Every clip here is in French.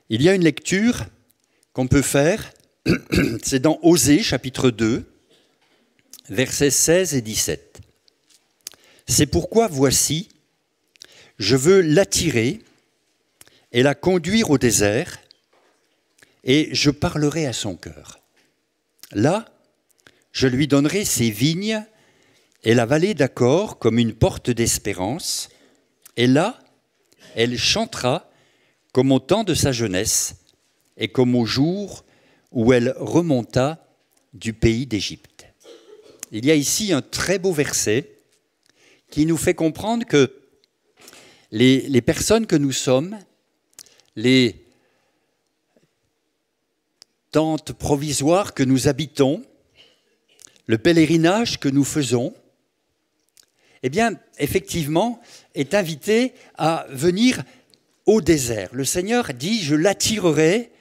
Il y a une lecture qu'on peut faire, c'est dans Osée, chapitre 2, versets 16 et 17. C'est pourquoi, voici, je veux l'attirer et la conduire au désert, et je parlerai à son cœur. Là, je lui donnerai ses vignes et la vallée d'Achor comme une porte d'espérance, et là, elle chantera comme au temps de sa jeunesse et comme au jour où elle remonta du pays d'Égypte. Il y a ici un très beau verset qui nous fait comprendre que les personnes que nous sommes, les tentes provisoires que nous habitons, le pèlerinage que nous faisons, eh bien, effectivement, est invité à venir au désert. Le Seigneur dit, je l'attirerai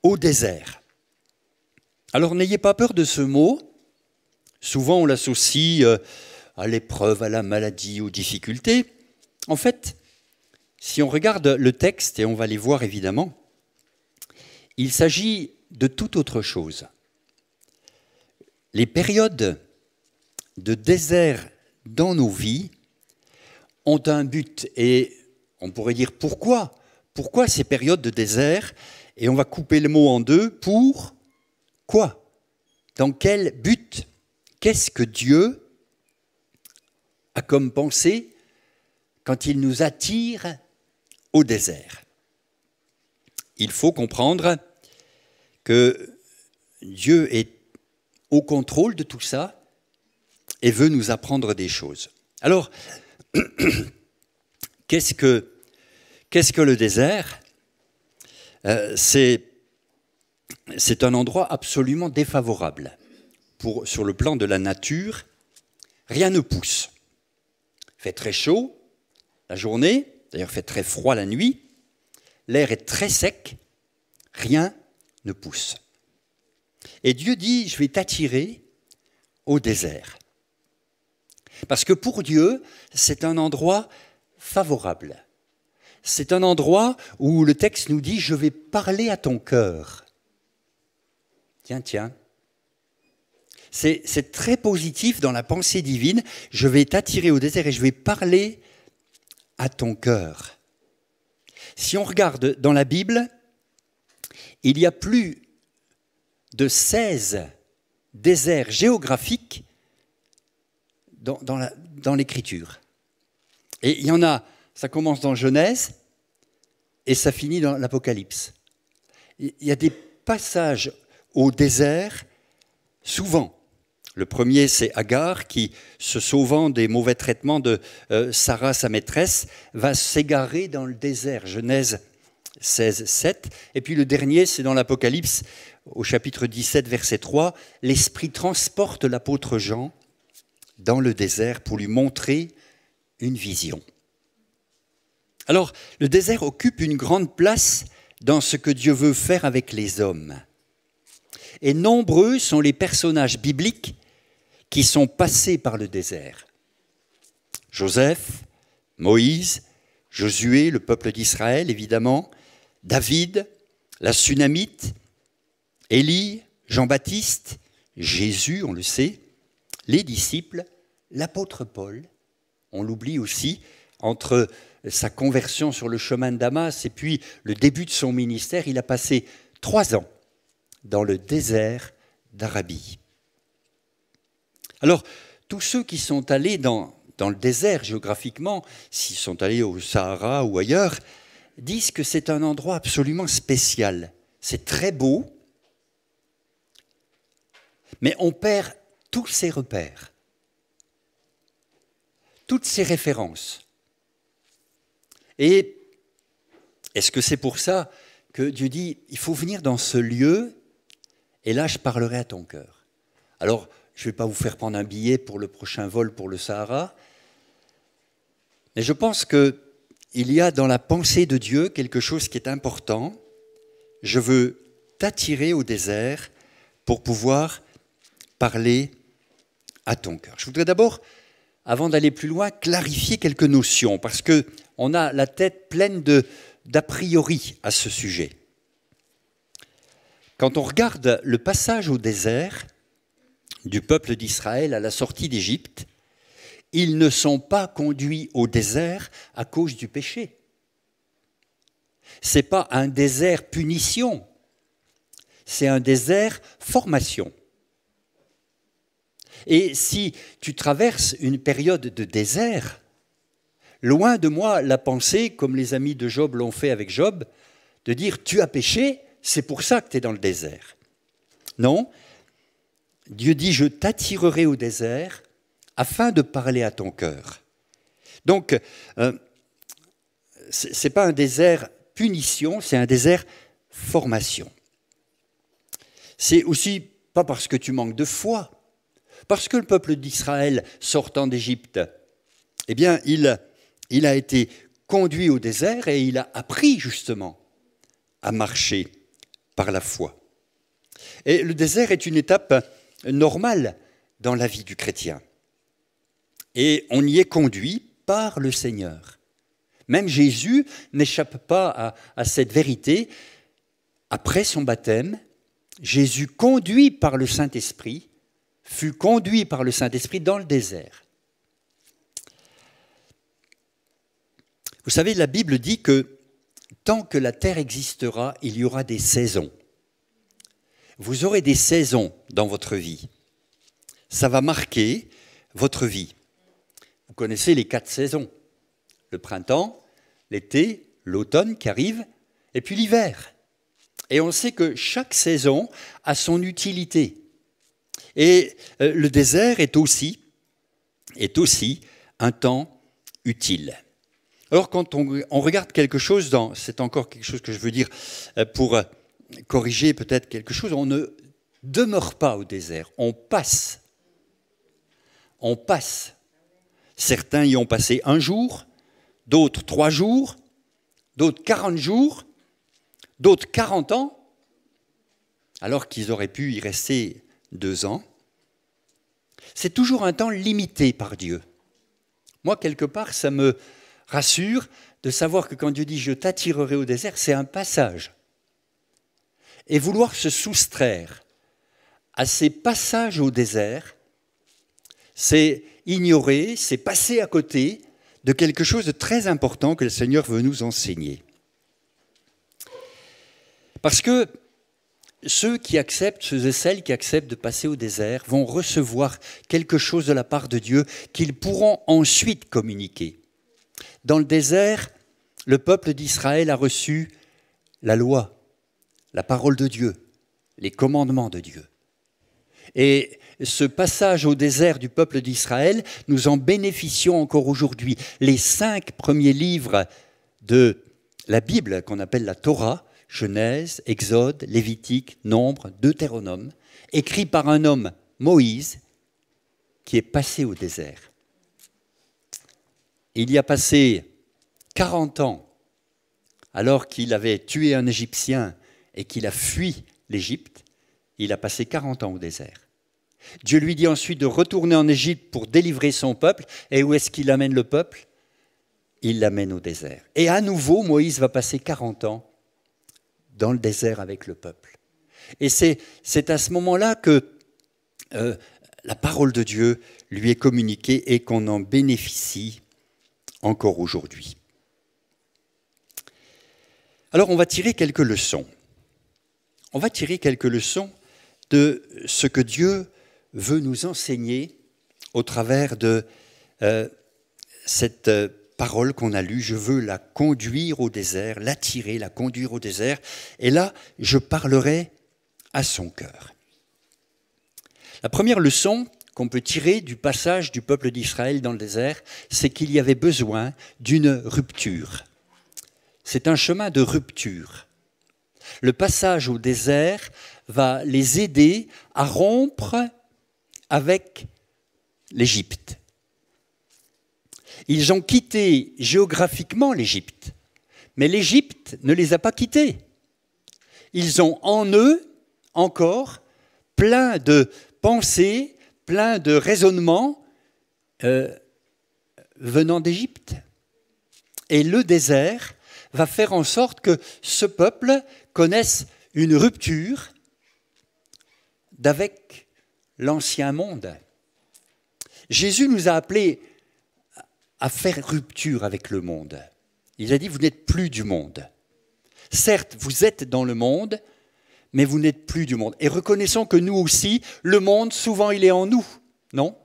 au désert. Alors, n'ayez pas peur de ce mot. Souvent, on l'associe à l'épreuve, à la maladie, aux difficultés. En fait, si on regarde le texte, et on va les voir évidemment, il s'agit de toute autre chose. Les périodes de désert dans nos vies ont un but. Et on pourrait dire pourquoi ? Pourquoi ces périodes de désert ? Et on va couper le mot en deux. Pour quoi ? Dans quel but ? Qu'est-ce que Dieu a comme pensée quand il nous attire au désert ? Il faut comprendre que Dieu est au contrôle de tout ça et veut nous apprendre des choses. Alors, qu'est-ce que le désert ? C'est un endroit absolument défavorable. Sur le plan de la nature, rien ne pousse. Il fait très chaud la journée, d'ailleurs il fait très froid la nuit, l'air est très sec, rien ne pousse. Et Dieu dit, je vais t'attirer au désert. Parce que pour Dieu, c'est un endroit favorable. C'est un endroit où le texte nous dit, je vais parler à ton cœur. Tiens. C'est très positif dans la pensée divine. Je vais t'attirer au désert et je vais parler à ton cœur. Si on regarde dans la Bible, il y a plus de 16 déserts géographiques dans l'Écriture. Et il y en a, ça commence dans Genèse et ça finit dans l'Apocalypse. Il y a des passages au désert, souvent. Le premier, c'est Agar qui, se sauvant des mauvais traitements de Sarah, sa maîtresse, va s'égarer dans le désert. Genèse 16, 7. Et puis le dernier, c'est dans l'Apocalypse, au chapitre 17, verset 3. L'Esprit transporte l'apôtre Jean dans le désert pour lui montrer une vision. Alors, le désert occupe une grande place dans ce que Dieu veut faire avec les hommes. Et nombreux sont les personnages bibliques qui sont passés par le désert. Joseph, Moïse, Josué, le peuple d'Israël, évidemment, David, la Sunamite, Élie, Jean-Baptiste, Jésus, on le sait, les disciples, l'apôtre Paul, on l'oublie aussi, entre sa conversion sur le chemin de Damas et puis le début de son ministère, il a passé 3 ans dans le désert d'Arabie. Alors, tous ceux qui sont allés dans le désert géographiquement, s'ils sont allés au Sahara ou ailleurs, disent que c'est un endroit absolument spécial. C'est très beau, mais on perd tous ses repères, toutes ses références. Et est-ce que c'est pour ça que Dieu dit, il faut venir dans ce lieu, et là je parlerai à ton cœur. Alors, je ne vais pas vous faire prendre un billet pour le prochain vol pour le Sahara, mais je pense qu'il y a dans la pensée de Dieu quelque chose qui est important. Je veux t'attirer au désert pour pouvoir parler à ton cœur. Je voudrais d'abord, avant d'aller plus loin, clarifier quelques notions, parce qu'on a la tête pleine de d'a priori à ce sujet. Quand on regarde le passage au désert du peuple d'Israël à la sortie d'Égypte, ils ne sont pas conduits au désert à cause du péché. Ce n'est pas un désert punition, c'est un désert formation. Et si tu traverses une période de désert, loin de moi la pensée, comme les amis de Job l'ont fait avec Job, de dire « tu as péché, c'est pour ça que tu es dans le désert ». Non, Dieu dit « je t'attirerai au désert afin de parler à ton cœur ». Donc, ce n'est pas un désert punition, c'est un désert formation. C'est aussi pas parce que tu manques de foi, parce que le peuple d'Israël sortant d'Égypte, eh bien, il a été conduit au désert et il a appris justement à marcher par la foi. Et le désert est une étape normale dans la vie du chrétien. Et on y est conduit par le Seigneur. Même Jésus n'échappe pas à cette vérité. Après son baptême, Jésus, conduit par le Saint-Esprit, fut conduit par le Saint-Esprit dans le désert. Vous savez, la Bible dit que tant que la terre existera, il y aura des saisons. Vous aurez des saisons dans votre vie. Ça va marquer votre vie. Vous connaissez les 4 saisons. Le printemps, l'été, l'automne qui arrive, et puis l'hiver. Et on sait que chaque saison a son utilité. Et le désert est aussi un temps utile. Alors quand on regarde quelque chose, c'est encore quelque chose que je veux dire pour corriger peut-être quelque chose, on ne demeure pas au désert, on passe. On passe. Certains y ont passé 1 jour, d'autres 3 jours, d'autres 40 jours, d'autres 40 ans, alors qu'ils auraient pu y rester 2 ans. C'est toujours un temps limité par Dieu. Moi, quelque part, ça me rassure de savoir que quand Dieu dit « je t'attirerai au désert », c'est un passage. Et vouloir se soustraire à ces passages au désert, c'est ignorer, c'est passer à côté de quelque chose de très important que le Seigneur veut nous enseigner. Parce que ceux et celles qui acceptent de passer au désert vont recevoir quelque chose de la part de Dieu qu'ils pourront ensuite communiquer. Dans le désert, le peuple d'Israël a reçu la loi, la parole de Dieu, les commandements de Dieu. Et ce passage au désert du peuple d'Israël, nous en bénéficions encore aujourd'hui. Les 5 premiers livres de la Bible, qu'on appelle la Torah, Genèse, Exode, Lévitique, Nombre, Deutéronome, écrits par un homme, Moïse, qui est passé au désert. Il y a passé 40 ans, alors qu'il avait tué un Égyptien et qu'il a fui l'Égypte, il a passé 40 ans au désert. Dieu lui dit ensuite de retourner en Égypte pour délivrer son peuple. Et où est-ce qu'il amène le peuple? Il l'amène au désert. Et à nouveau, Moïse va passer 40 ans dans le désert avec le peuple. Et c'est à ce moment-là que la parole de Dieu lui est communiquée et qu'on en bénéficie encore aujourd'hui. Alors on va tirer quelques leçons. On va tirer quelques leçons de ce que Dieu veut nous enseigner au travers de cette parole qu'on a lue. Je veux la conduire au désert, l'attirer, la conduire au désert. Et là, je parlerai à son cœur. La première leçon qu'on peut tirer du passage du peuple d'Israël dans le désert, c'est qu'il y avait besoin d'une rupture. C'est un chemin de rupture. Le passage au désert va les aider à rompre avec l'Égypte. Ils ont quitté géographiquement l'Égypte, mais l'Égypte ne les a pas quittés. Ils ont en eux encore plein de pensées, plein de raisonnements venant d'Égypte. Et le désert va faire en sorte que ce peuple connaisse une rupture d'avec l'ancien monde. Jésus nous a appelés à faire rupture avec le monde. Il a dit, vous n'êtes plus du monde. Certes, vous êtes dans le monde, mais vous n'êtes plus du monde. Et reconnaissons que nous aussi, le monde, souvent, il est en nous, non?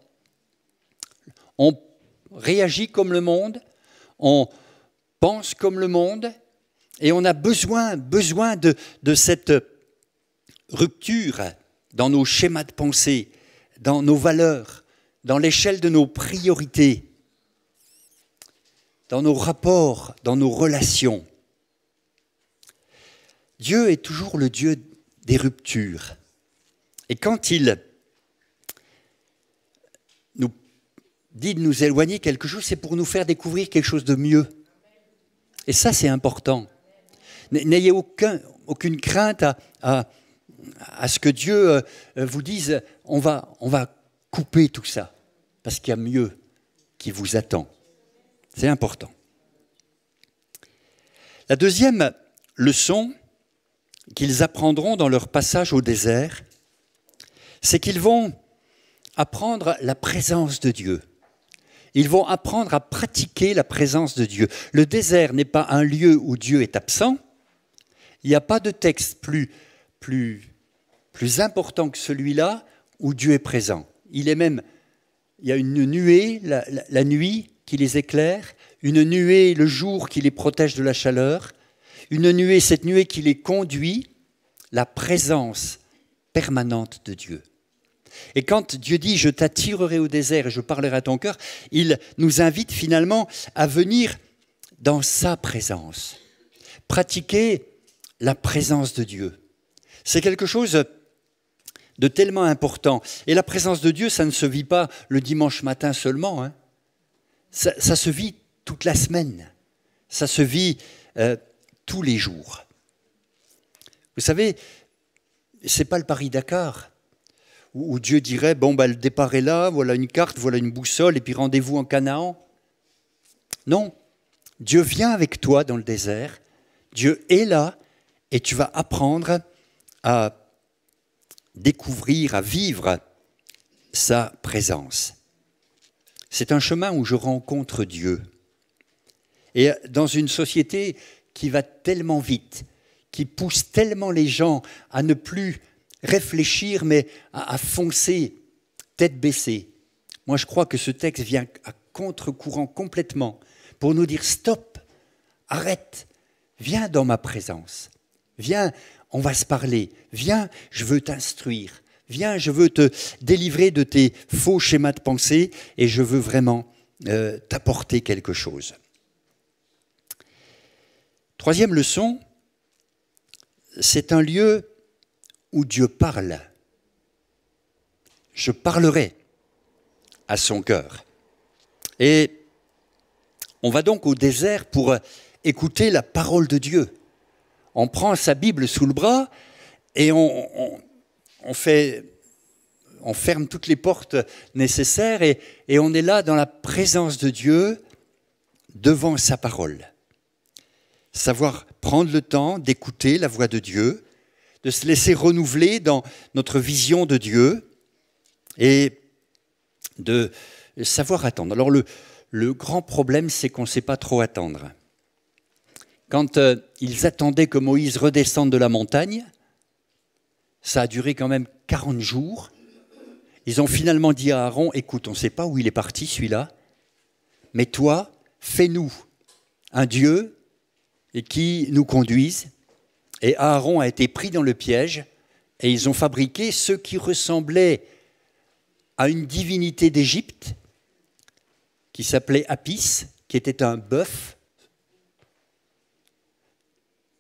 On réagit comme le monde, on pense comme le monde, et on a besoin de cette rupture dans nos schémas de pensée, dans nos valeurs, dans l'échelle de nos priorités, dans nos rapports, dans nos relations. Dieu est toujours le Dieu des ruptures. Et quand il nous dit de nous éloigner quelque chose, c'est pour nous faire découvrir quelque chose de mieux. Et ça, c'est important. N'ayez aucune crainte à ce que Dieu vous dise, on va couper tout ça, parce qu'il y a mieux qui vous attend. C'est important. La deuxième leçon qu'ils apprendront dans leur passage au désert, c'est qu'ils vont apprendre la présence de Dieu. Ils vont apprendre à pratiquer la présence de Dieu. Le désert n'est pas un lieu où Dieu est absent. Il n'y a pas de texte plus important que celui-là où Dieu est présent. Il y a une nuée la nuit qui les éclaire, une nuée le jour qui les protège de la chaleur, cette nuée qui les conduit, la présence permanente de Dieu. Et quand Dieu dit « je t'attirerai au désert et je parlerai à ton cœur », il nous invite finalement à venir dans sa présence, pratiquer la présence de Dieu. C'est quelque chose de tellement important. Et la présence de Dieu, ça ne se vit pas le dimanche matin seulement, hein. Ça se vit toute la semaine, ça se vit tous les jours. Vous savez, ce n'est pas le Paris-Dakar, où Dieu dirait, bon, le départ est là, voilà une carte, voilà une boussole, et puis rendez-vous en Canaan. Non, Dieu vient avec toi dans le désert, Dieu est là, et tu vas apprendre à découvrir, à vivre sa présence. C'est un chemin où je rencontre Dieu. Et dans une société qui va tellement vite, qui pousse tellement les gens à ne plus réfléchir, mais à foncer, tête baissée. Moi, je crois que ce texte vient à contre-courant complètement pour nous dire « Stop, arrête, viens dans ma présence, viens, on va se parler, viens, je veux t'instruire, viens, je veux te délivrer de tes faux schémas de pensée et je veux vraiment t'apporter quelque chose. » Troisième leçon, c'est un lieu où Dieu parle. Je parlerai à son cœur. Et on va donc au désert pour écouter la parole de Dieu. On prend sa Bible sous le bras et on ferme toutes les portes nécessaires et on est là dans la présence de Dieu devant sa parole. Savoir prendre le temps d'écouter la voix de Dieu, de se laisser renouveler dans notre vision de Dieu et de savoir attendre. Alors le grand problème, c'est qu'on ne sait pas trop attendre. Quand ils attendaient que Moïse redescende de la montagne, ça a duré quand même 40 jours. Ils ont finalement dit à Aaron, écoute, on ne sait pas où il est parti celui-là, mais toi, fais-nous un Dieu et qui nous conduise. Et Aaron a été pris dans le piège et ils ont fabriqué ce qui ressemblait à une divinité d'Égypte qui s'appelait Apis, qui était un bœuf.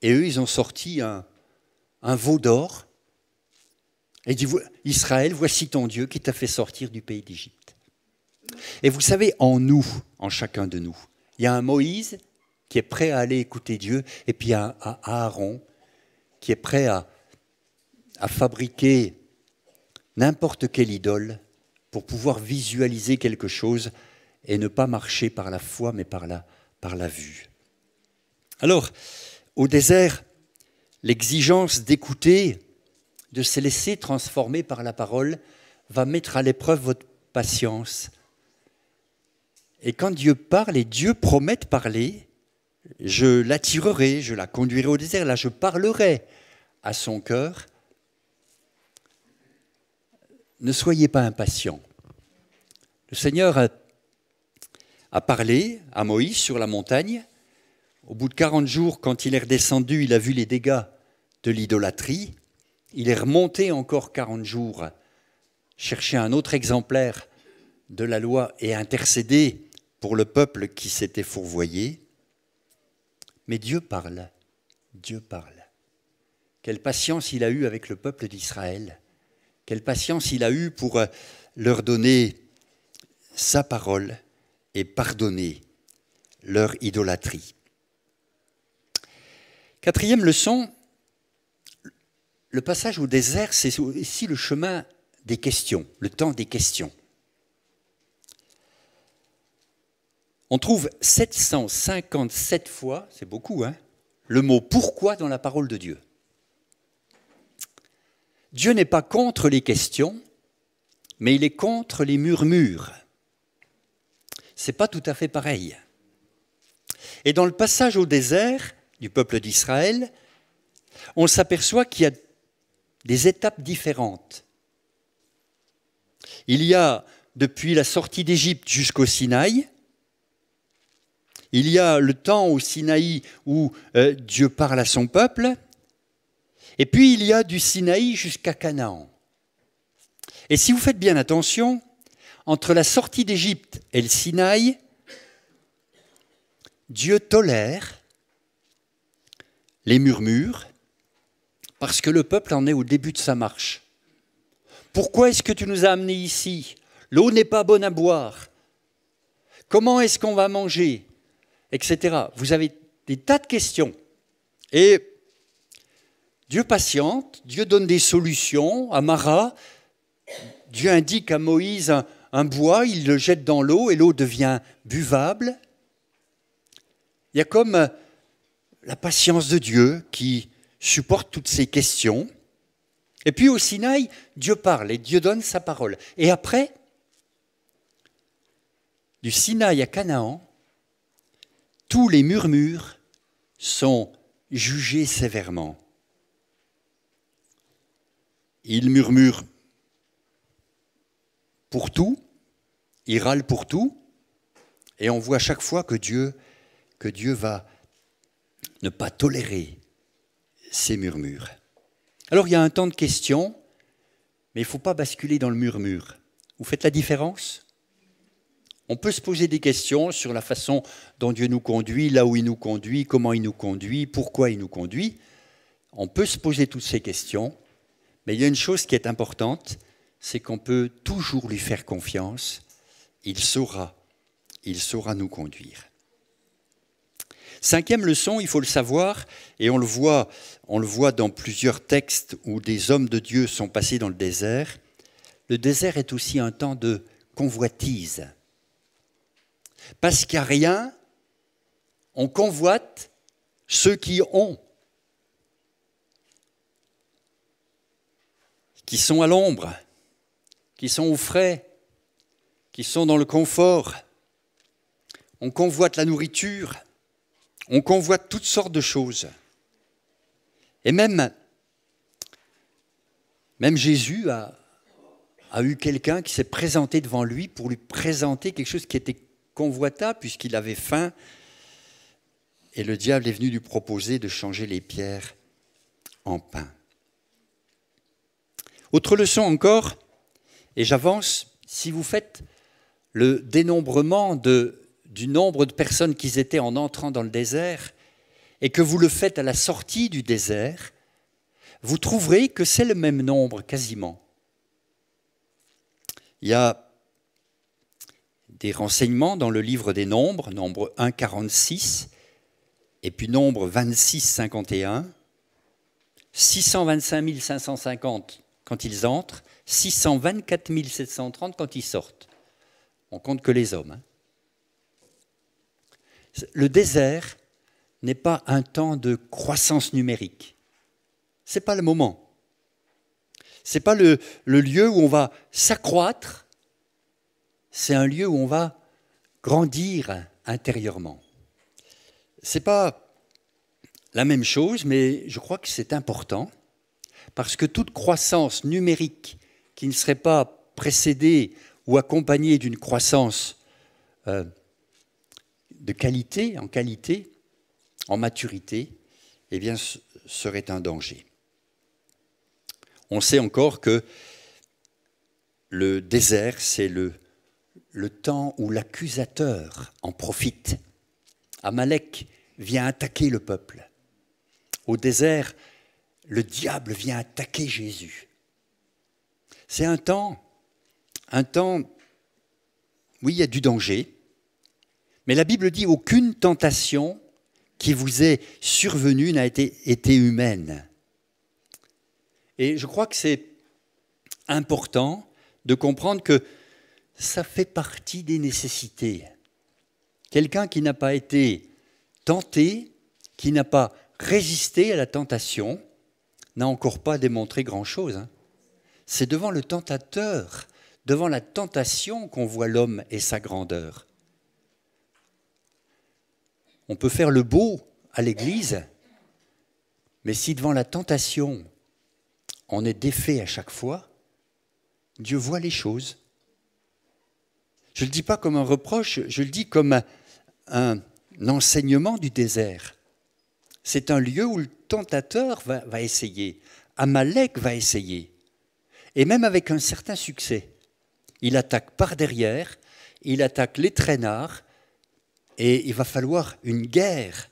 Et eux, ils ont sorti un veau d'or et dit, Israël, voici ton Dieu qui t'a fait sortir du pays d'Égypte. Et vous savez, en nous, en chacun de nous, il y a un Moïse qui est prêt à aller écouter Dieu, et puis il y a un Aaron qui est prêt à fabriquer n'importe quelle idole pour pouvoir visualiser quelque chose et ne pas marcher par la foi, mais par la vue. Alors, au désert, l'exigence d'écouter, de se laisser transformer par la parole, va mettre à l'épreuve votre patience. Et quand Dieu parle, et Dieu promet de parler, je l'attirerai, je la conduirai au désert, là je parlerai à son cœur. Ne soyez pas impatients. Le Seigneur a parlé à Moïse sur la montagne. Au bout de 40 jours, quand il est redescendu, il a vu les dégâts de l'idolâtrie. Il est remonté encore 40 jours, chercher un autre exemplaire de la loi et intercéder pour le peuple qui s'était fourvoyé. Mais Dieu parle, Dieu parle. Quelle patience il a eue avec le peuple d'Israël. Quelle patience il a eue pour leur donner sa parole et pardonner leur idolâtrie. Quatrième leçon, le passage au désert, c'est aussi le chemin des questions, le temps des questions. On trouve 757 fois, c'est beaucoup, hein, le mot « pourquoi » dans la parole de Dieu. Dieu n'est pas contre les questions, mais il est contre les murmures. Ce n'est pas tout à fait pareil. Et dans le passage au désert du peuple d'Israël, on s'aperçoit qu'il y a des étapes différentes. Il y a, depuis la sortie d'Égypte jusqu'au Sinaï, il y a le temps au Sinaï où Dieu parle à son peuple, et puis il y a du Sinaï jusqu'à Canaan. Et si vous faites bien attention, entre la sortie d'Égypte et le Sinaï, Dieu tolère les murmures parce que le peuple en est au début de sa marche. Pourquoi est-ce que tu nous as amenés ici? L'eau n'est pas bonne à boire. Comment est-ce qu'on va manger? Etc. Vous avez des tas de questions. Et Dieu patiente, Dieu donne des solutions. À Mara, Dieu indique à Moïse un bois, il le jette dans l'eau et l'eau devient buvable. Il y a comme la patience de Dieu qui supporte toutes ces questions. Et puis au Sinaï, Dieu parle et Dieu donne sa parole. Et après, du Sinaï à Canaan, tous les murmures sont jugés sévèrement. Ils murmurent pour tout, ils râlent pour tout, et on voit chaque fois que Dieu va ne pas tolérer ces murmures. Alors il y a un temps de questions, mais il ne faut pas basculer dans le murmure. Vous faites la différence ? On peut se poser des questions sur la façon dont Dieu nous conduit, là où il nous conduit, comment il nous conduit, pourquoi il nous conduit. On peut se poser toutes ces questions, mais il y a une chose qui est importante, c'est qu'on peut toujours lui faire confiance. Il saura nous conduire. Cinquième leçon, il faut le savoir, et on le voit dans plusieurs textes où des hommes de Dieu sont passés dans le désert. Le désert est aussi un temps de convoitise. Parce qu'il n'y a rien, on convoite ceux qui ont, qui sont à l'ombre, qui sont au frais, qui sont dans le confort. On convoite la nourriture, on convoite toutes sortes de choses. Et même Jésus a eu quelqu'un qui s'est présenté devant lui pour lui présenter quelque chose qui était convoitable puisqu'il avait faim. Et le diable est venu lui proposer de changer les pierres en pain. Autre leçon encore, et j'avance, si vous faites le dénombrement du nombre de personnes qui étaient en entrant dans le désert et que vous le faites à la sortie du désert, vous trouverez que c'est le même nombre quasiment. Il y a des renseignements dans le livre des nombres, nombre 1, 46, et puis nombre 26, 51, 625 550 quand ils entrent, 624 730 quand ils sortent. On compte que les hommes. Le désert n'est pas un temps de croissance numérique. Ce n'est pas le moment. Ce n'est pas le lieu où on va s'accroître, c'est un lieu où on va grandir intérieurement. Ce n'est pas la même chose, mais je crois que c'est important, parce que toute croissance numérique qui ne serait pas précédée ou accompagnée d'une croissance de qualité, en maturité, eh bien, serait un danger. On sait encore que le désert, c'est le temps où l'accusateur en profite. Amalek vient attaquer le peuple. Au désert, le diable vient attaquer Jésus. C'est un temps, oui, il y a du danger, mais la Bible dit aucune tentation qui vous est survenue n'a été humaine. Et je crois que c'est important de comprendre que ça fait partie des nécessités. Quelqu'un qui n'a pas été tenté, qui n'a pas résisté à la tentation, n'a encore pas démontré grand-chose. C'est devant le tentateur, devant la tentation qu'on voit l'homme et sa grandeur. On peut faire le beau à l'église, mais si devant la tentation, on est défait à chaque fois, Dieu voit les choses. Je ne le dis pas comme un reproche, je le dis comme un enseignement du désert. C'est un lieu où le tentateur va essayer, Amalek va essayer, et même avec un certain succès. Il attaque par derrière, il attaque les traînards, et il va falloir une guerre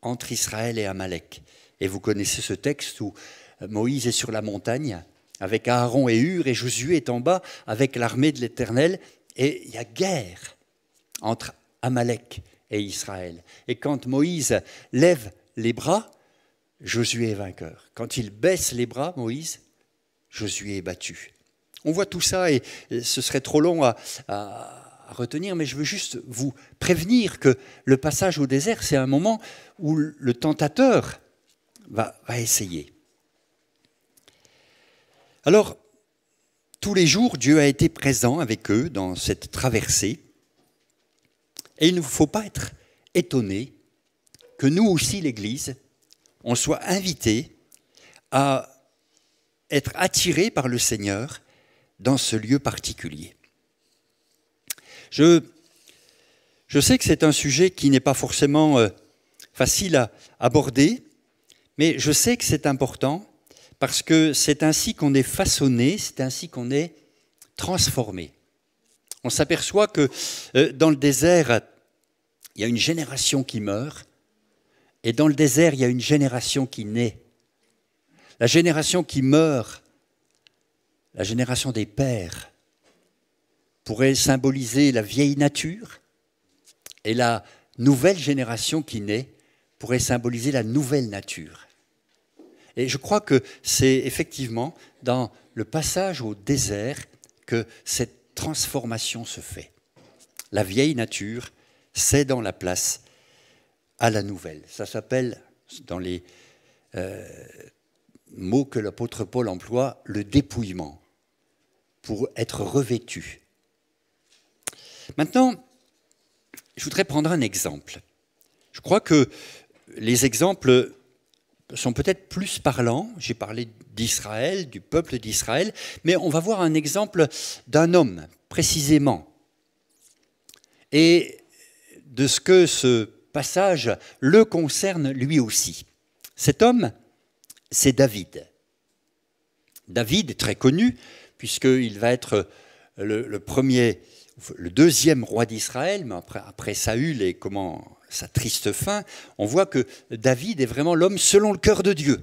entre Israël et Amalek. Et vous connaissez ce texte où Moïse est sur la montagne, avec Aaron et Hur, et Josué est en bas, avec l'armée de l'Éternel, et il y a guerre entre Amalek et Israël. Et quand Moïse lève les bras, Josué est vainqueur. Quand il baisse les bras, Moïse, Josué est battu. On voit tout ça, et ce serait trop long à retenir, mais je veux juste vous prévenir que le passage au désert, c'est un moment où le tentateur va essayer. Alors, tous les jours, Dieu a été présent avec eux dans cette traversée. Et il ne faut pas être étonné que nous aussi, l'Église, on soit invités à être attirés par le Seigneur dans ce lieu particulier. Je sais que c'est un sujet qui n'est pas forcément facile à aborder, mais je sais que c'est important parce que c'est ainsi qu'on est façonné, c'est ainsi qu'on est transformé. On s'aperçoit que dans le désert, il y a une génération qui meurt, et dans le désert, il y a une génération qui naît. La génération qui meurt, la génération des pères, pourrait symboliser la vieille nature, et la nouvelle génération qui naît pourrait symboliser la nouvelle nature. Et je crois que c'est effectivement dans le passage au désert que cette transformation se fait. La vieille nature cède dans la place à la nouvelle. Ça s'appelle, dans les mots que l'apôtre Paul emploie, le dépouillement, pour être revêtu. Maintenant, je voudrais prendre un exemple. Je crois que les exemples sont peut-être plus parlants. J'ai parlé d'Israël, du peuple d'Israël, mais on va voir un exemple d'un homme, précisément, et de ce que ce passage le concerne lui aussi. Cet homme, c'est David. David est très connu, puisqu'il va être le deuxième roi d'Israël, mais après Saül et sa triste fin, on voit que David est vraiment l'homme selon le cœur de Dieu.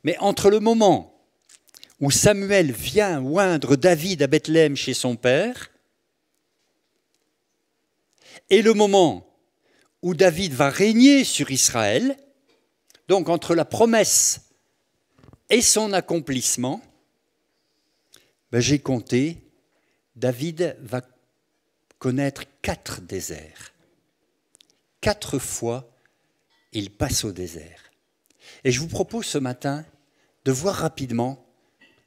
Mais entre le moment où Samuel vient oindre David à Bethléem chez son père, et le moment où David va régner sur Israël, donc entre la promesse et son accomplissement, j'ai compté, David va connaître 4 déserts. 4 fois, il passe au désert. Et je vous propose ce matin de voir rapidement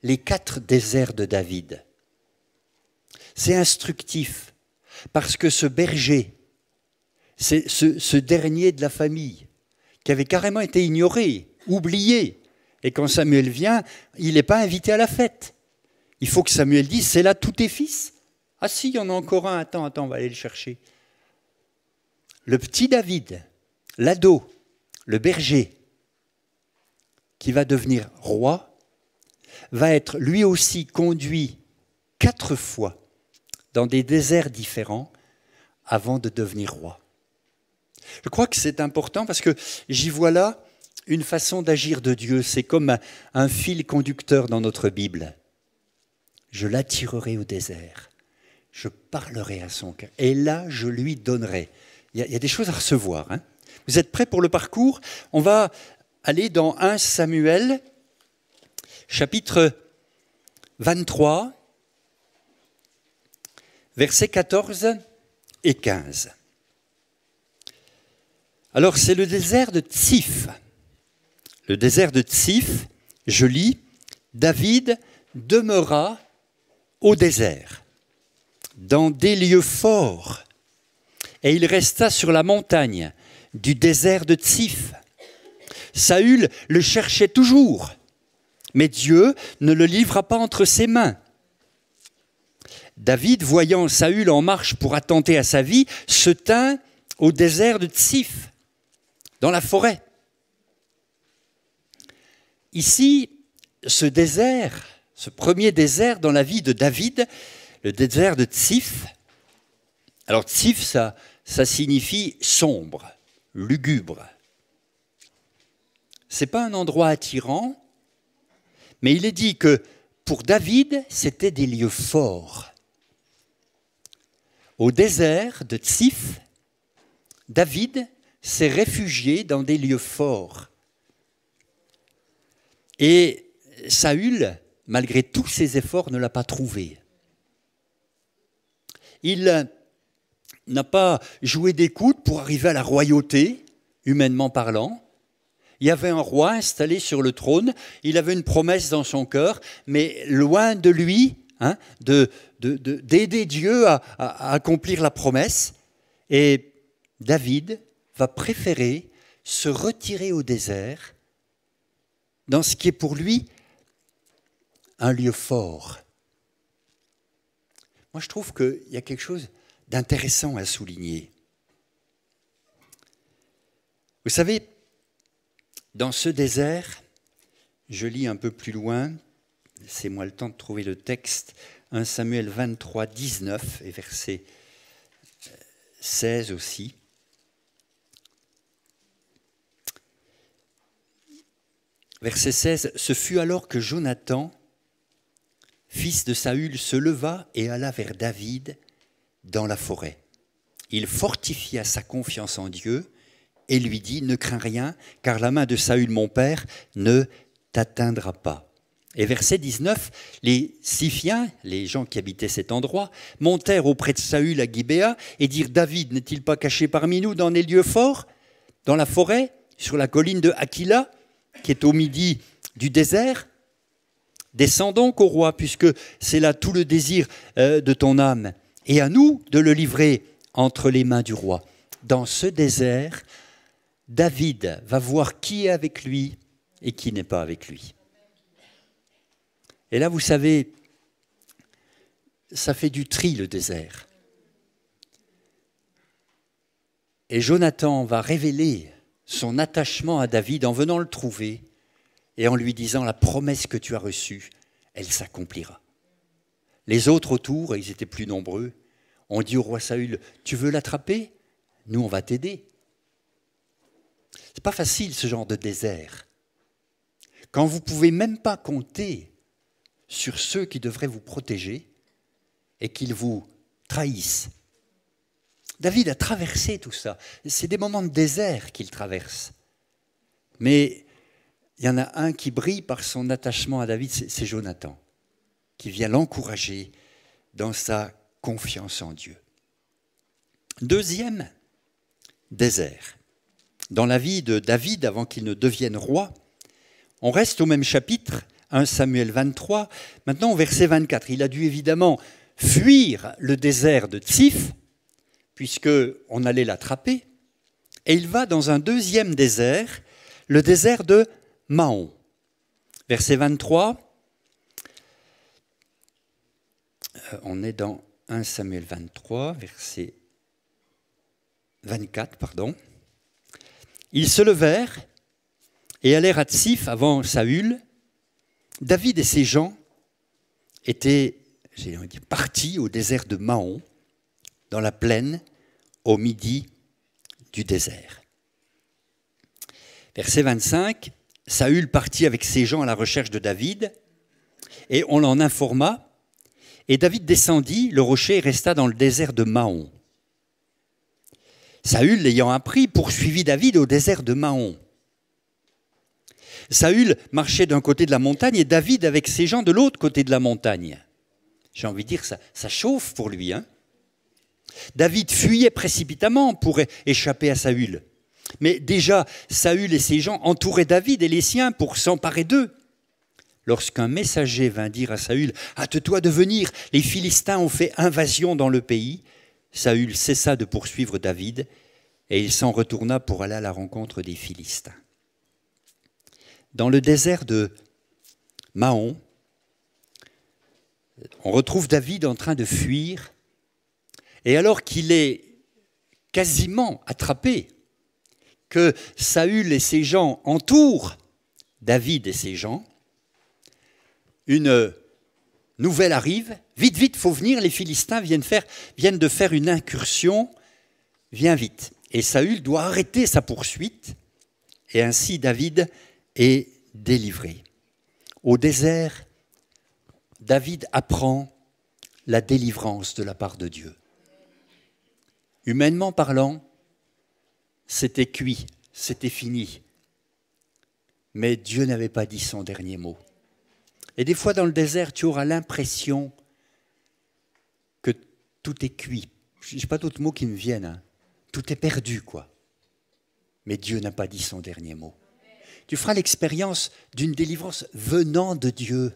les 4 déserts de David. C'est instructif, parce que ce berger, c'est ce dernier de la famille, qui avait carrément été ignoré, oublié, et quand Samuel vient, il n'est pas invité à la fête. Il faut que Samuel dise, c'est là tous tes fils? Ah si, il y en a encore un, attends, on va aller le chercher. Le petit David, l'ado, le berger, qui va devenir roi, va être lui aussi conduit 4 fois dans des déserts différents avant de devenir roi. Je crois que c'est important parce que j'y vois là une façon d'agir de Dieu. C'est comme un fil conducteur dans notre Bible. Je l'attirerai au désert, je parlerai à son cœur, et là je lui donnerai. Il y a des choses à recevoir. Hein. Vous êtes prêts pour le parcours? On va aller dans 1 Samuel, chapitre 23, versets 14 et 15. Alors c'est le désert de Tsif. Le désert de Tsif, je lis, David demeura au désert, dans des lieux forts, et il resta sur la montagne du désert de Tsif. Saül le cherchait toujours, mais Dieu ne le livra pas entre ses mains. David, voyant Saül en marche pour attenter à sa vie, se tint au désert de Tsif, dans la forêt. Ici, ce désert, ce premier désert dans la vie de David, le désert de Tsif. Alors Tsif, ça signifie sombre, lugubre. Ce n'est pas un endroit attirant, mais il est dit que pour David, c'était des lieux forts. Au désert de Tsif, David s'est réfugié dans des lieux forts. Et Saül, malgré tous ses efforts, ne l'a pas trouvé. Il n'a pas joué d'écoute pour arriver à la royauté, humainement parlant. Il y avait un roi installé sur le trône, il avait une promesse dans son cœur, mais loin de lui, d'aider Dieu à accomplir la promesse. Et David va préférer se retirer au désert, dans ce qui est pour lui un lieu fort. Moi, je trouve qu'il y a quelque chose d'intéressant à souligner. Vous savez, dans ce désert, je lis un peu plus loin, laissez-moi le temps de trouver le texte, 1 Samuel 23, 19 et verset 16 aussi. Verset 16, « Ce fut alors que Jonathan, fils de Saül, se leva et alla vers David dans la forêt. Il fortifia sa confiance en Dieu et lui dit, « Ne crains rien, car la main de Saül, mon père, ne t'atteindra pas. » Et verset 19, les Siphiens, les gens qui habitaient cet endroit, montèrent auprès de Saül à Gibéa et dirent, « David n'est-il pas caché parmi nous dans les lieux forts, dans la forêt, sur la colline de Aquila, qui est au midi du désert? Descends donc au roi, puisque c'est là tout le désir de ton âme, et à nous de le livrer entre les mains du roi. » Dans ce désert, David va voir qui est avec lui et qui n'est pas avec lui. Et là, vous savez, ça fait du tri le désert. Et Jonathan va révéler son attachement à David en venant le trouver et en lui disant, la promesse que tu as reçue, elle s'accomplira. Les autres autour, et ils étaient plus nombreux, ont dit au roi Saül, tu veux l'attraper? Nous, on va t'aider. C'est pas facile ce genre de désert. Quand vous ne pouvez même pas compter sur ceux qui devraient vous protéger et qu'ils vous trahissent. David a traversé tout ça. C'est des moments de désert qu'il traverse. Mais il y en a un qui brille par son attachement à David, c'est Jonathan, qui vient l'encourager dans sa confiance en Dieu. Deuxième désert. dans la vie de David avant qu'il ne devienne roi. On reste au même chapitre, 1 Samuel 23, maintenant au verset 24. Il a dû évidemment fuir le désert de Tsif, puisqu'on allait l'attraper, et il va dans un deuxième désert, le désert de Maon. Verset 23, on est dans 1 Samuel 23, verset 24, pardon. Ils se levèrent et allèrent à Tsif avant Saül. David et ses gens étaient partis au désert de Maon, dans la plaine, au midi du désert. Verset 25, Saül partit avec ses gens à la recherche de David, et on l'en informa, et David descendit le rocher et resta dans le désert de Maon. Saül, l'ayant appris, poursuivit David au désert de Maon. Saül marchait d'un côté de la montagne et David avec ses gens de l'autre côté de la montagne. J'ai envie de dire, ça chauffe pour lui. David fuyait précipitamment pour échapper à Saül. Mais déjà, Saül et ses gens entouraient David et les siens pour s'emparer d'eux. Lorsqu'un messager vint dire à Saül « Hâte-toi de venir, les Philistins ont fait invasion dans le pays », Saül cessa de poursuivre David et il s'en retourna pour aller à la rencontre des Philistins. Dans le désert de Maon, on retrouve David en train de fuir et alors qu'il est quasiment attrapé, que Saül et ses gens entourent David et ses gens, une nouvelle arrive. Vite, vite, faut venir, les Philistins viennent de faire une incursion, viens vite. Et Saül doit arrêter sa poursuite, et ainsi David est délivré. Au désert, David apprend la délivrance de la part de Dieu. Humainement parlant, c'était cuit, c'était fini. Mais Dieu n'avait pas dit son dernier mot. Et des fois dans le désert, tu auras l'impression que tout est cuit. Je n'ai pas d'autres mots qui me viennent. Tout est perdu, quoi. Mais Dieu n'a pas dit son dernier mot. Tu feras l'expérience d'une délivrance venant de Dieu.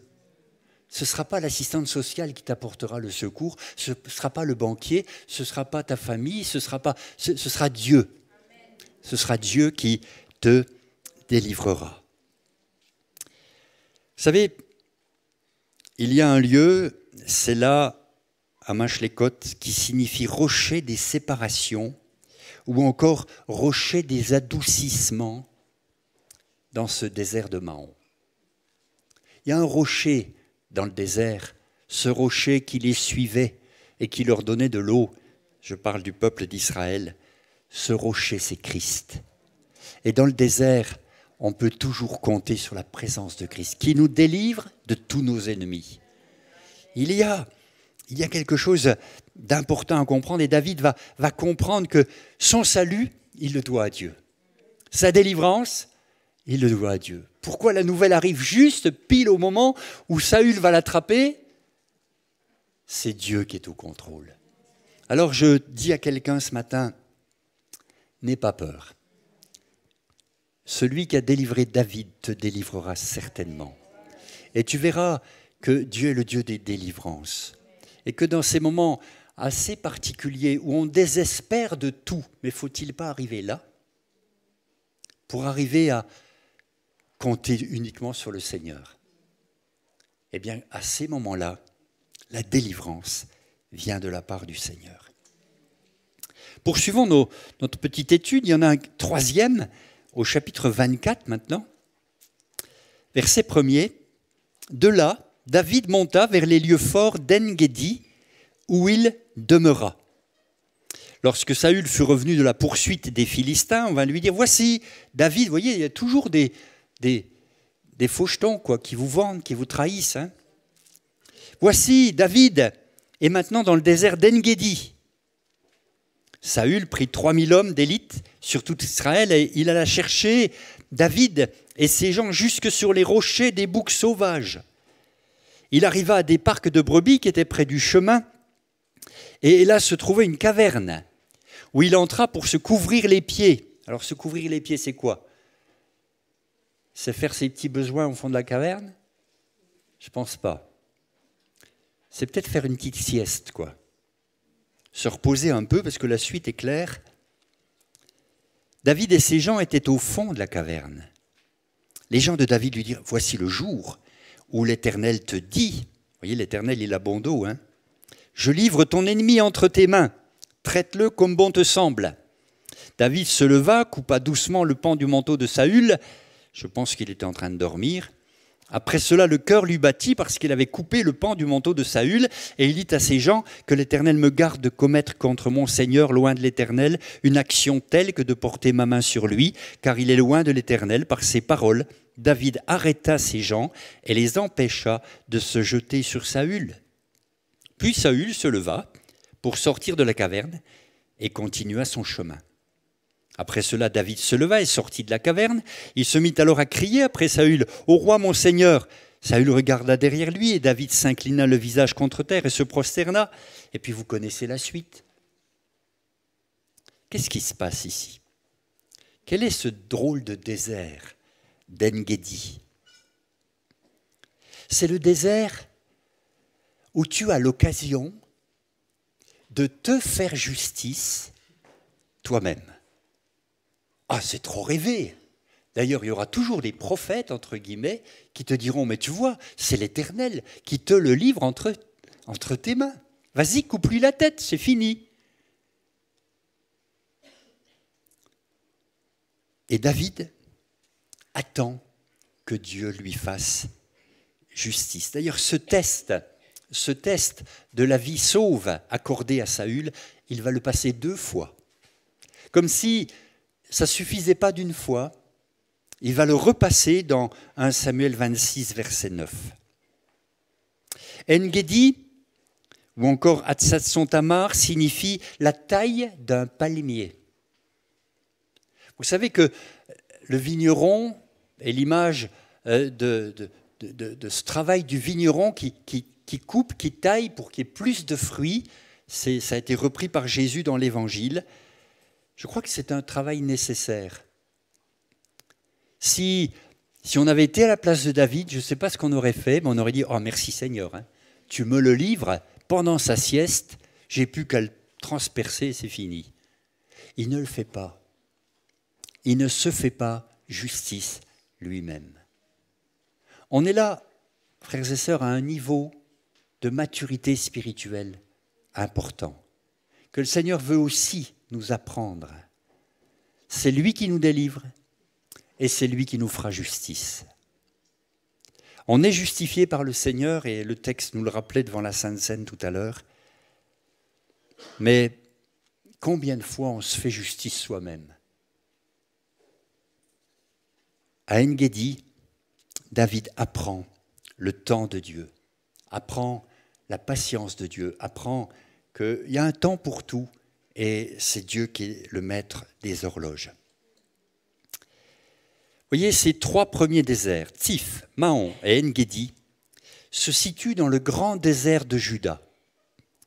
Ce ne sera pas l'assistante sociale qui t'apportera le secours, ce ne sera pas le banquier, ce ne sera pas ta famille, ce sera Dieu. Ce sera Dieu qui te délivrera. Vous savez, il y a un lieu, c'est là, à Mache-les-Côtes, qui signifie rocher des séparations ou encore rocher des adoucissements dans ce désert de Maon. Il y a un rocher dans le désert, ce rocher qui les suivait et qui leur donnait de l'eau. Je parle du peuple d'Israël. Ce rocher, c'est Christ. Et dans le désert, on peut toujours compter sur la présence de Christ, qui nous délivre de tous nos ennemis. Il y a quelque chose d'important à comprendre, et David va comprendre que son salut, il le doit à Dieu. Sa délivrance, il le doit à Dieu. Pourquoi la nouvelle arrive juste pile au moment où Saül va l'attraper? C'est Dieu qui est au contrôle. Alors je dis à quelqu'un ce matin, n'aie pas peur. Celui qui a délivré David te délivrera certainement. Et tu verras que Dieu est le Dieu des délivrances. Et que dans ces moments assez particuliers où on désespère de tout, mais faut-il pas arriver là pour arriver à compter uniquement sur le Seigneur? Eh bien, à ces moments-là, la délivrance vient de la part du Seigneur. Poursuivons notre petite étude. Il y en a un troisième au chapitre 24 maintenant. Verset 1er. De là, David monta vers les lieux forts d'En-Gedi, où il demeura. Lorsque Saül fut revenu de la poursuite des Philistins, on va lui dire, voici David, vous voyez, il y a toujours des fauchetons quoi, qui vous vendent, qui vous trahissent. Voici David est maintenant dans le désert d'En-Gedi. Saül prit 3000 hommes d'élite sur tout Israël et il alla chercher David et ses gens jusque sur les rochers des boucs sauvages. Il arriva à des parcs de brebis qui étaient près du chemin et là se trouvait une caverne où il entra pour se couvrir les pieds. Alors se couvrir les pieds, c'est quoi? C'est faire ses petits besoins au fond de la caverne? Je ne pense pas. C'est peut-être faire une petite sieste, quoi. Se reposer un peu, parce que la suite est claire. David et ses gens étaient au fond de la caverne. Les gens de David lui dirent, voici le jour où l'Éternel te dit, vous voyez, l'Éternel, il a bon dos, hein, je livre ton ennemi entre tes mains, traite-le comme bon te semble. David se leva, coupa doucement le pan du manteau de Saül, je pense qu'il était en train de dormir. Après cela, le cœur lui battit parce qu'il avait coupé le pan du manteau de Saül, et il dit à ses gens que l'Éternel me garde de commettre contre mon Seigneur, loin de l'Éternel, une action telle que de porter ma main sur lui, car il est loin de l'Éternel. Par ces paroles, David arrêta ses gens et les empêcha de se jeter sur Saül. Puis Saül se leva pour sortir de la caverne et continua son chemin. Après cela, David se leva et sortit de la caverne. Il se mit alors à crier après Saül, « Ô roi, mon Seigneur !» Saül regarda derrière lui et David s'inclina le visage contre terre et se prosterna. Et puis vous connaissez la suite. Qu'est-ce qui se passe ici? Quel est ce drôle de désert d'En-Gedi? C'est le désert où tu as l'occasion de te faire justice toi-même. Ah, c'est trop rêvé. D'ailleurs, il y aura toujours des prophètes, entre guillemets, qui te diront, mais tu vois, c'est l'Éternel qui te le livre entre tes mains. Vas-y, coupe-lui la tête, c'est fini. Et David attend que Dieu lui fasse justice. D'ailleurs, ce test de la vie sauve accordé à Saül, il va le passer 2 fois. Comme si ça ne suffisait pas d'une fois, il va le repasser dans 1 Samuel 26, verset 9. En-Gedi, ou encore Hatsatson Tamar, signifie la taille d'un palmier. Vous savez que le vigneron est l'image de ce travail du vigneron qui coupe, qui taille pour qu'il y ait plus de fruits. Ça a été repris par Jésus dans l'Évangile. Je crois que c'est un travail nécessaire. Si on avait été à la place de David, je ne sais pas ce qu'on aurait fait, mais on aurait dit « Oh, merci Seigneur, hein, tu me le livres pendant sa sieste, j'ai plus qu'à le transpercer, c'est fini. » Il ne le fait pas. Il ne se fait pas justice lui-même. On est là, frères et sœurs, à un niveau de maturité spirituelle important, que le Seigneur veut aussi nous apprendre. C'est lui qui nous délivre et c'est lui qui nous fera justice. On est justifié par le Seigneur et le texte nous le rappelait devant la Sainte Seine tout à l'heure. Mais combien de fois on se fait justice soi-même? À En-Gedi, David apprend le temps de Dieu, apprend la patience de Dieu, apprend qu'il y a un temps pour tout et c'est Dieu qui est le maître des horloges. Vous voyez, ces 3 premiers déserts, Tsif, Maon et En-Gedi, se situent dans le grand désert de Juda.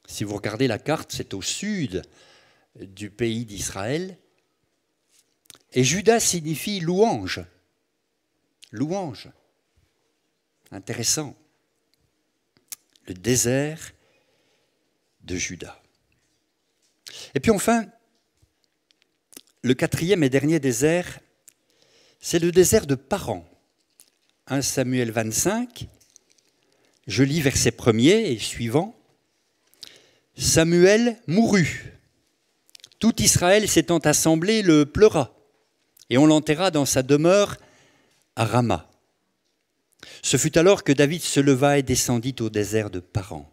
Si vous regardez la carte, c'est au sud du pays d'Israël. Et Juda signifie louange. Louange. Intéressant. Le désert de Juda. Et puis enfin, le 4e et dernier désert, c'est le désert de Paran. 1 Samuel 25, je lis verset 1er et suivant. Samuel mourut. Tout Israël s'étant assemblé le pleura, et on l'enterra dans sa demeure à Rama. Ce fut alors que David se leva et descendit au désert de Paran.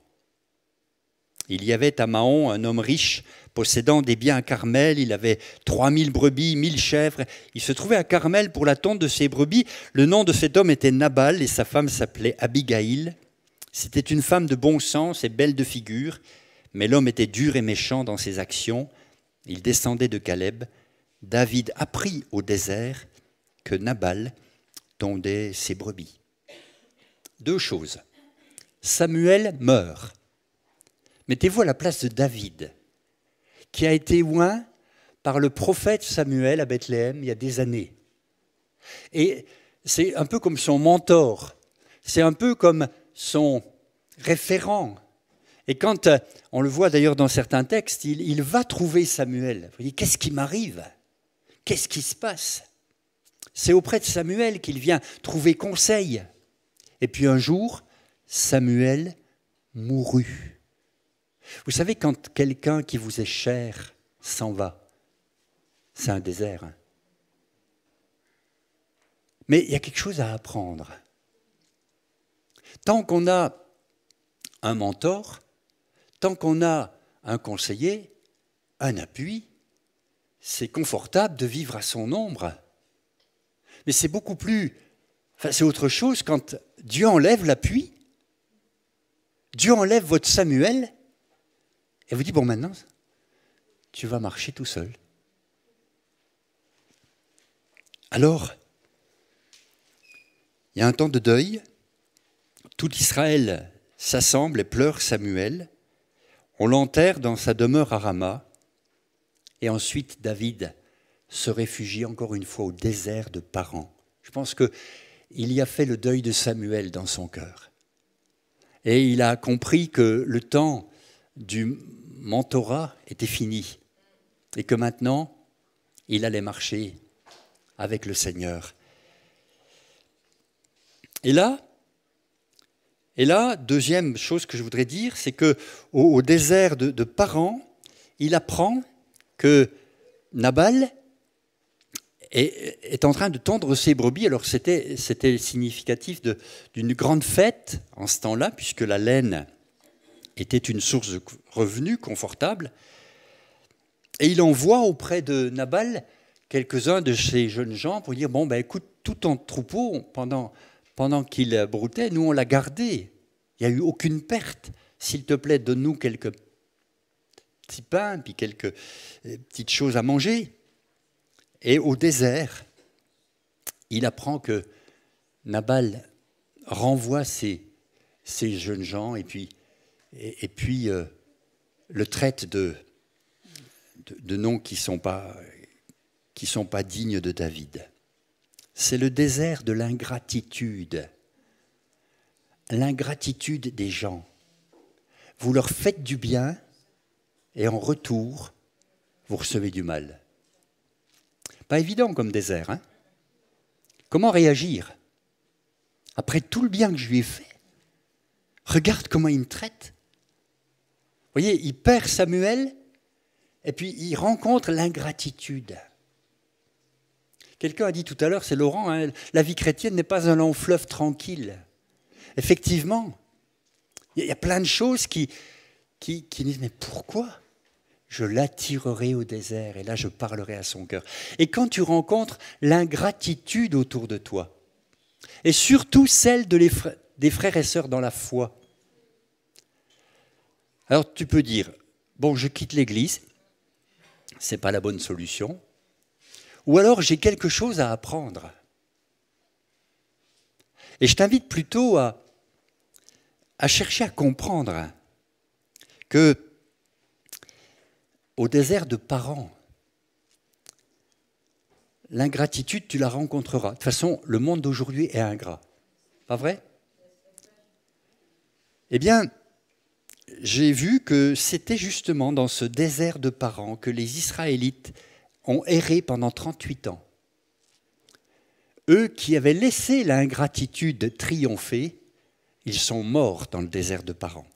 Il y avait à Maon un homme riche, possédant des biens à Carmel. Il avait 3000 brebis, 1000 chèvres. Il se trouvait à Carmel pour la tonte de ses brebis. Le nom de cet homme était Nabal et sa femme s'appelait Abigaïl. C'était une femme de bon sens et belle de figure, mais l'homme était dur et méchant dans ses actions. Il descendait de Caleb. David apprit au désert que Nabal tondait ses brebis. 2 choses. Samuel meurt. Mettez-vous à la place de David, qui a été oint par le prophète Samuel à Bethléem il y a des années. Et c'est un peu comme son mentor, c'est un peu comme son référent. Et quand on le voit d'ailleurs dans certains textes, il va trouver Samuel. Vous voyez, qu'est-ce qui m'arrive? Qu'est-ce qui se passe? C'est auprès de Samuel qu'il vient trouver conseil. Et puis un jour, Samuel mourut. Vous savez, quand quelqu'un qui vous est cher s'en va, c'est un désert. Hein. Mais il y a quelque chose à apprendre. Tant qu'on a un mentor, tant qu'on a un conseiller, un appui, c'est confortable de vivre à son ombre. Mais c'est beaucoup plus... Enfin, c'est autre chose quand Dieu enlève l'appui, Dieu enlève votre Samuel, et vous dit, bon maintenant, tu vas marcher tout seul. Alors, il y a un temps de deuil, tout Israël s'assemble et pleure Samuel, on l'enterre dans sa demeure à Rama, et ensuite David se réfugie encore une fois au désert de Paran. Je pense qu'il y a fait le deuil de Samuel dans son cœur. Et il a compris que le temps du mentorat était fini et que maintenant, il allait marcher avec le Seigneur. Et là, deuxième chose que je voudrais dire, c'est qu'au désert de Paran, il apprend que Nabal est en train de tondre ses brebis. Alors c'était significatif d'une grande fête en ce temps-là, puisque la laine était une source de revenus confortable. Et il envoie auprès de Nabal quelques-uns de ces jeunes gens pour dire, bon, ben écoute, tout ton troupeau, pendant qu'il broutait, nous on l'a gardé. Il n'y a eu aucune perte. S'il te plaît, donne-nous quelques petits pains, puis quelques petites choses à manger. Et au désert, il apprend que Nabal renvoie ces jeunes gens et puis le traite de noms qui sont pas dignes de David. C'est le désert de l'ingratitude. L'ingratitude des gens. Vous leur faites du bien et en retour, vous recevez du mal. Pas évident comme désert, hein? Comment réagir? Après tout le bien que je lui ai fait, regarde comment il me traite. Vous voyez, il perd Samuel et puis il rencontre l'ingratitude. Quelqu'un a dit tout à l'heure, c'est Laurent, hein, la vie chrétienne n'est pas un long fleuve tranquille. Effectivement, il y a plein de choses qui disent, mais pourquoi? Je l'attirerai au désert et là je parlerai à son cœur. Et quand tu rencontres l'ingratitude autour de toi, et surtout celle des frères et sœurs dans la foi, alors tu peux dire, bon, je quitte l'église, ce n'est pas la bonne solution, ou alors j'ai quelque chose à apprendre. Et je t'invite plutôt à chercher à comprendre que au désert de Paran, l'ingratitude, tu la rencontreras. De toute façon, le monde d'aujourd'hui est ingrat. Pas vrai? Eh bien, j'ai vu que c'était justement dans ce désert de Paran que les Israélites ont erré pendant 38 ans. Eux qui avaient laissé l'ingratitude triompher, ils sont morts dans le désert de Paran.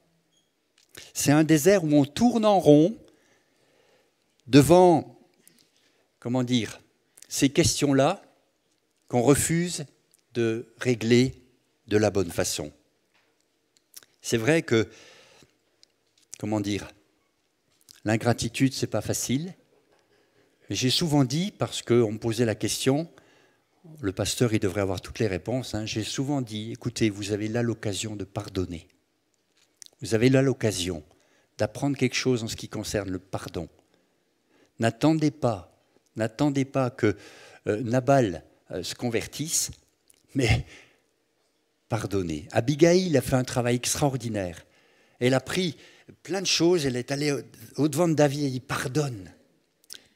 C'est un désert où on tourne en rond devant, comment dire, ces questions-là qu'on refuse de régler de la bonne façon. C'est vrai que, comment dire, l'ingratitude, ce n'est pas facile. Mais j'ai souvent dit, parce qu'on me posait la question, le pasteur, il devrait avoir toutes les réponses, hein, j'ai souvent dit, écoutez, vous avez là l'occasion de pardonner. Vous avez là l'occasion d'apprendre quelque chose en ce qui concerne le pardon. N'attendez pas que Nabal se convertisse, mais pardonnez. Abigail a fait un travail extraordinaire. Elle a pris plein de choses, elle est allée au-devant de David et dit pardonne.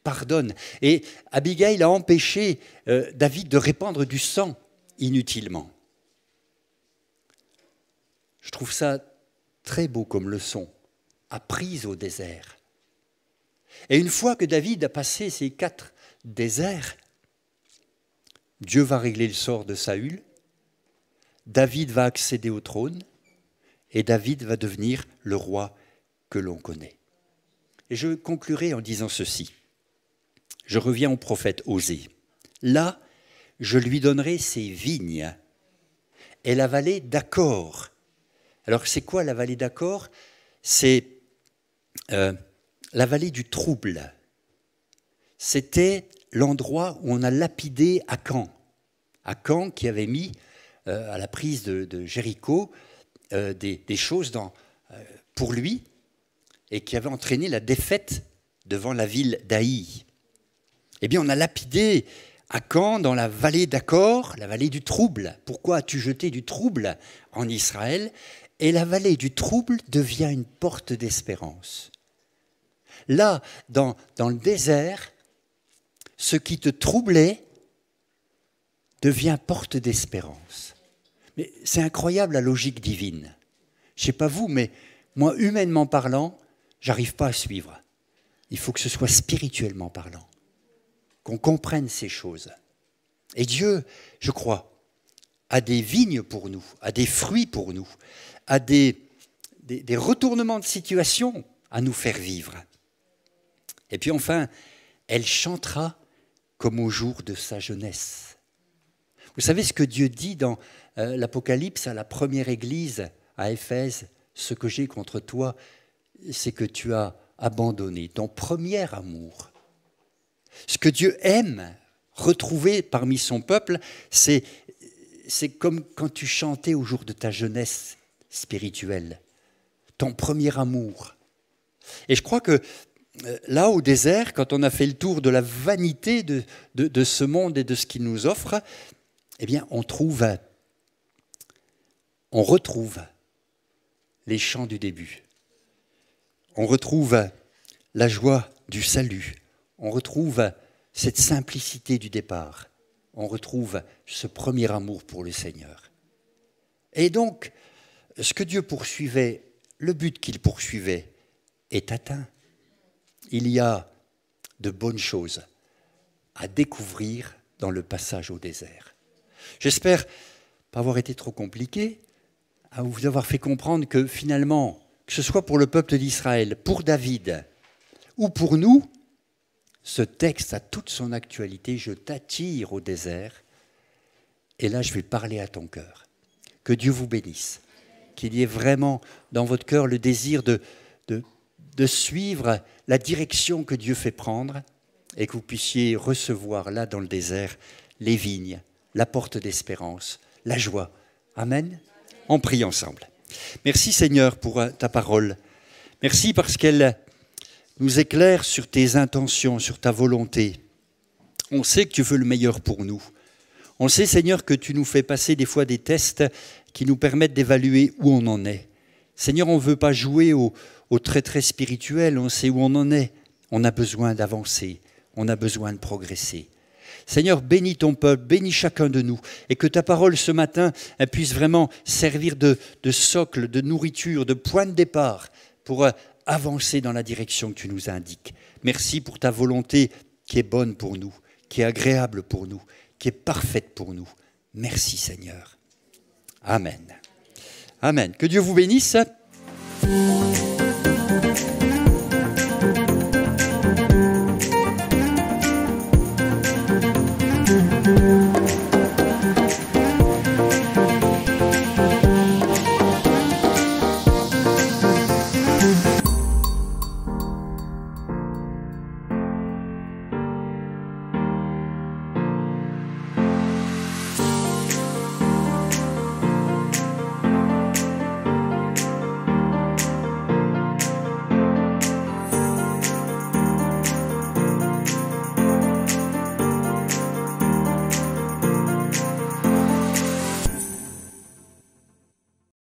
pardonne. Et Abigail a empêché David de répandre du sang inutilement. Je trouve ça très beau comme leçon, apprise au désert. Et une fois que David a passé ces 4 déserts, Dieu va régler le sort de Saül, David va accéder au trône et David va devenir le roi que l'on connaît. Et je conclurai en disant ceci. Je reviens au prophète Osée. Là, je lui donnerai ses vignes et la vallée d'Accor. Alors, c'est quoi la vallée d'Accor? C'est la vallée du trouble. C'était l'endroit où on a lapidé Akan. Akan qui avait mis à la prise de Jéricho des choses pour lui et qui avait entraîné la défaite devant la ville d'Aï. Eh bien, on a lapidé Akan dans la vallée d'Accor, la vallée du trouble. Pourquoi as-tu jeté du trouble en Israël? Et la vallée du trouble devient une porte d'espérance. Là, dans le désert, ce qui te troublait devient porte d'espérance. Mais c'est incroyable la logique divine. Je ne sais pas vous, mais moi, humainement parlant, j'arrive pas à suivre. Il faut que ce soit spirituellement parlant, qu'on comprenne ces choses. Et Dieu, je crois, a des vignes pour nous, a des fruits pour nous, a des retournements de situation à nous faire vivre. Et puis enfin, elle chantera comme au jour de sa jeunesse. Vous savez ce que Dieu dit dans l'Apocalypse à la première église à Éphèse? Ce que j'ai contre toi, c'est que tu as abandonné ton premier amour. Ce que Dieu aime retrouver parmi son peuple, c'est comme quand tu chantais au jour de ta jeunesse spirituelle, ton premier amour. Et je crois que là, au désert, quand on a fait le tour de la vanité de ce monde et de ce qu'il nous offre, eh bien, on retrouve les chants du début. On retrouve la joie du salut. On retrouve cette simplicité du départ. On retrouve ce premier amour pour le Seigneur. Et donc, ce que Dieu poursuivait, le but qu'il poursuivait, est atteint. Il y a de bonnes choses à découvrir dans le passage au désert. J'espère pas avoir été trop compliqué, à vous avoir fait comprendre que finalement, que ce soit pour le peuple d'Israël, pour David ou pour nous, ce texte a toute son actualité. Je t'attire au désert et là je vais parler à ton cœur. Que Dieu vous bénisse, qu'il y ait vraiment dans votre cœur le désir de suivre la direction que Dieu fait prendre et que vous puissiez recevoir là dans le désert les vignes, la porte d'espérance, la joie. Amen. On prie ensemble. Merci Seigneur pour ta parole. Merci parce qu'elle nous éclaire sur tes intentions, sur ta volonté. On sait que tu veux le meilleur pour nous. On sait Seigneur que tu nous fais passer des fois des tests qui nous permettent d'évaluer où on en est. Seigneur, on ne veut pas jouer au très spirituel, on sait où on en est. On a besoin d'avancer, on a besoin de progresser. Seigneur, bénis ton peuple, bénis chacun de nous, et que ta parole ce matin puisse vraiment servir de socle, de nourriture, de point de départ pour avancer dans la direction que tu nous indiques. Merci pour ta volonté qui est bonne pour nous, qui est agréable pour nous, qui est parfaite pour nous. Merci Seigneur. Amen. Amen. Que Dieu vous bénisse.